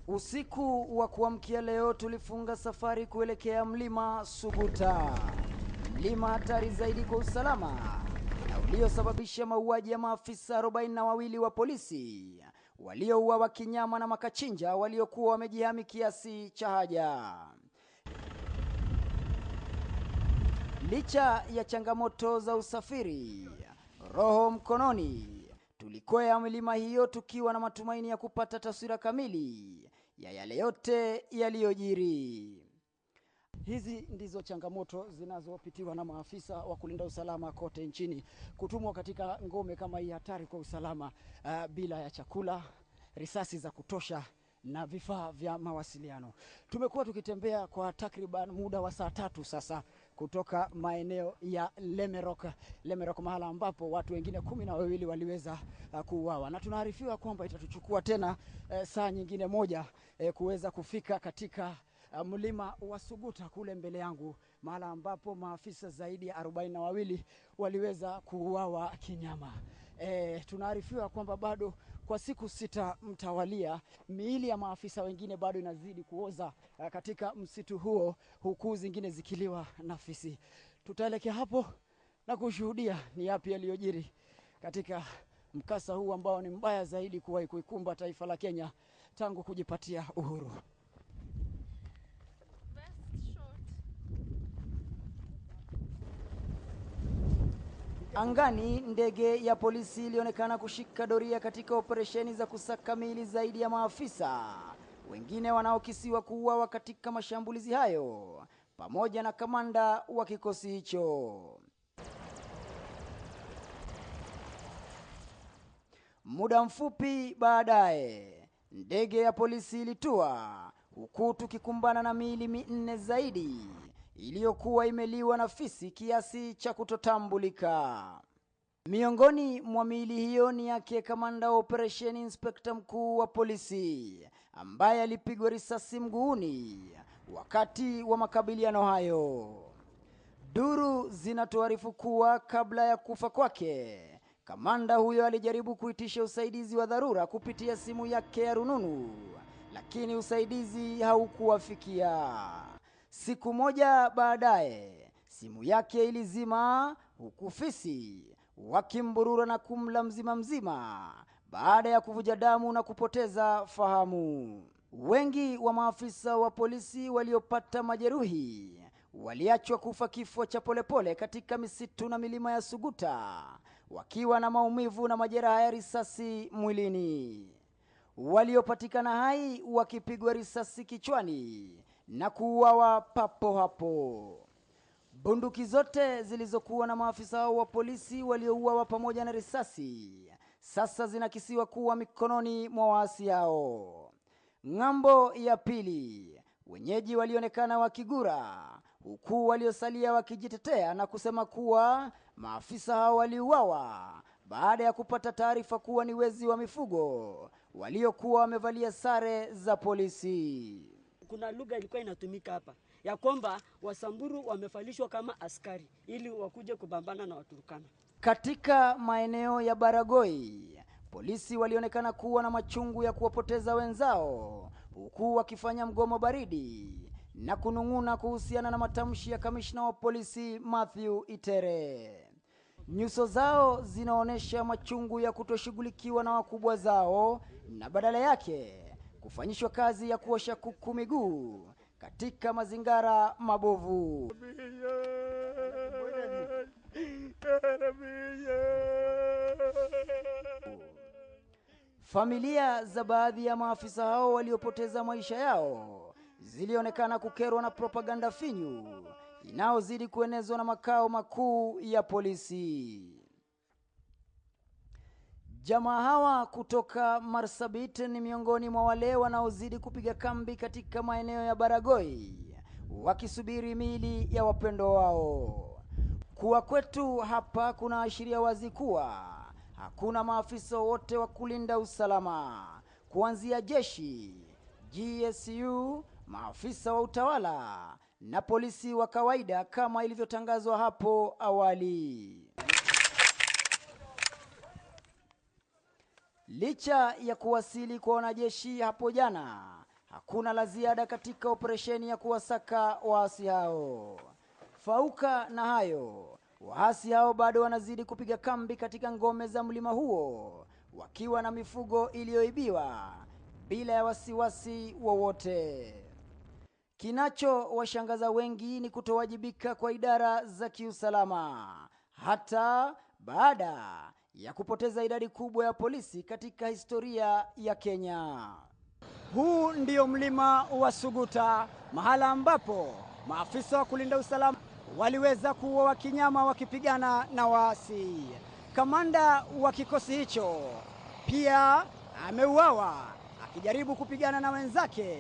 Usiku wa kuamkia leo tulifunga safari kuelekea mlima Suguta. Mlima hatari zaidi kwa usalama na uliosababisha mauaji ya maafisa 42 wa polisi waliouawa kinyama na makachinja waliokuwa wamejihami kiasi cha haja. Licha ya changamoto za usafiri, roho mkononi, tulikwea milima hiyo tukiwa na matumaini ya kupata taswira kamili ya yale yote yaliyojiri. Hizi ndizo changamoto zinazopitiwa na maafisa wa kulinda usalama kote nchini, kutumwa katika ngome kama hii hatari kwa usalama bila ya chakula, risasi za kutosha na vifaa vya mawasiliano. Tumekuwa tukitembea kwa takriban muda wa saa 3 sasa kutoka maeneo ya Lemerok, mahala ambapo watu wengine 12 waliweza kuuawa, na tunaarifiwa kwamba itatuchukua tena saa nyingine moja kuweza kufika katika mlima wa Suguta kule mbele yangu, mahala ambapo maafisa zaidi ya 42 waliweza kuuawa kinyama. Tunaarifiwa kwamba bado kwa siku 6 mtawalia miili ya maafisa wengine bado inazidi kuoza katika msitu huo, huku zingine zikiliwa na fisi. Tutaelekea hapo na kushuhudia ni yapi yaliyojiri katika mkasa huu ambao ni mbaya zaidi kuwahi kuikumba taifa la Kenya tangu kujipatia uhuru. Angani, ndege ya polisi ilionekana kushika doria katika operesheni za kusaka miili zaidi ya maafisa wengine wanaokisiwa kuuawa katika mashambulizi hayo, pamoja na kamanda wa kikosi hicho. Muda mfupi baadaye, ndege ya polisi ilitua, huku tukikumbana na miili 4 zaidi iliyokuwa imeliwa na fisi kiasi cha kutotambulika. Miongoni mwa miili hiyo ni yake kamanda wa operesheni inspekta mkuu wa polisi ambaye alipigwa risasi mguuni wakati wa makabiliano hayo. Duru zinatuarifu kuwa kabla ya kufa kwake, kamanda huyo alijaribu kuitisha usaidizi wa dharura kupitia simu yake ya rununu, lakini usaidizi haukuwafikia. Siku moja baadaye, simu yake ilizima, huku fisi wakimburura na kumla mzima baada ya kuvuja damu na kupoteza fahamu. Wengi wa maafisa wa polisi waliopata majeruhi waliachwa kufa kifo cha polepole katika misitu na milima ya Suguta, wakiwa na maumivu na majeraha ya risasi mwilini. Waliopatikana hai wakipigwa risasi kichwani na kuuawa papo hapo. Bunduki zote zilizokuwa na maafisa hao wa polisi waliouawa pamoja na risasi sasa zinakisiwa kuwa mikononi mwa waasi hao. Ng'ambo ya pili, wenyeji walionekana wakigura, huku waliosalia wakijitetea na kusema kuwa maafisa hao waliuawa baada ya kupata taarifa kuwa ni wezi wa mifugo waliokuwa wamevalia sare za polisi. Kuna lugha ilikuwa inatumika hapa ya kwamba Wasamburu wamefalishwa kama askari ili wakuje kupambana na Waturkana. Katika maeneo ya Baragoi, polisi walionekana kuwa na machungu ya kuwapoteza wenzao, huku wakifanya mgomo baridi na kunung'una kuhusiana na matamshi ya kamishna wa polisi Matthew Itere. Nyuso zao zinaonesha machungu ya kutoshughulikiwa na wakubwa zao na badala yake kufanyishwa kazi ya kuosha kuku miguu katika mazingara mabovu. Familia za baadhi ya maafisa hao waliopoteza maisha yao zilionekana kukerwa na propaganda finyu inaozidi kuenezwa na makao makuu ya polisi. Jamaa hawa kutoka Marsabit ni miongoni mwa wale wanaozidi kupiga kambi katika maeneo ya Baragoi wakisubiri miili ya wapendo wao. Kuwa kwetu hapa kuna ashiria wazi kuwa hakuna maafisa wote wa kulinda usalama, kuanzia jeshi, GSU, maafisa wa utawala na polisi wa kawaida kama ilivyotangazwa hapo awali. Licha ya kuwasili kwa wanajeshi hapo jana, hakuna la ziada katika operesheni ya kuwasaka waasi hao. Fauka na hayo, waasi hao bado wanazidi kupiga kambi katika ngome za mlima huo wakiwa na mifugo iliyoibiwa bila ya wasiwasi wowote. Kinachowashangaza wengi ni kutowajibika kwa idara za kiusalama hata baada ya kupoteza idadi kubwa ya polisi katika historia ya Kenya. Huu ndio mlima wa Suguta, mahala ambapo maafisa wa kulinda usalama waliweza kuua kinyama wakipigana na waasi. Kamanda wa kikosi hicho pia ameuawa akijaribu kupigana na wenzake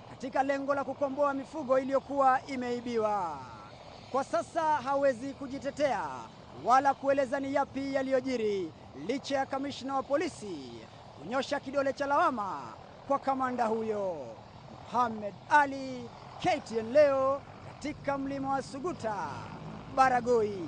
katika lengo la kukomboa mifugo iliyokuwa imeibiwa. Kwa sasa hawezi kujitetea wala kueleza ni yapi yaliyojiri, licha ya kamishna wa polisi kunyosha kidole cha lawama kwa kamanda huyo. Mohamed Ali, KTN leo katika mlima wa Suguta, Baragoi.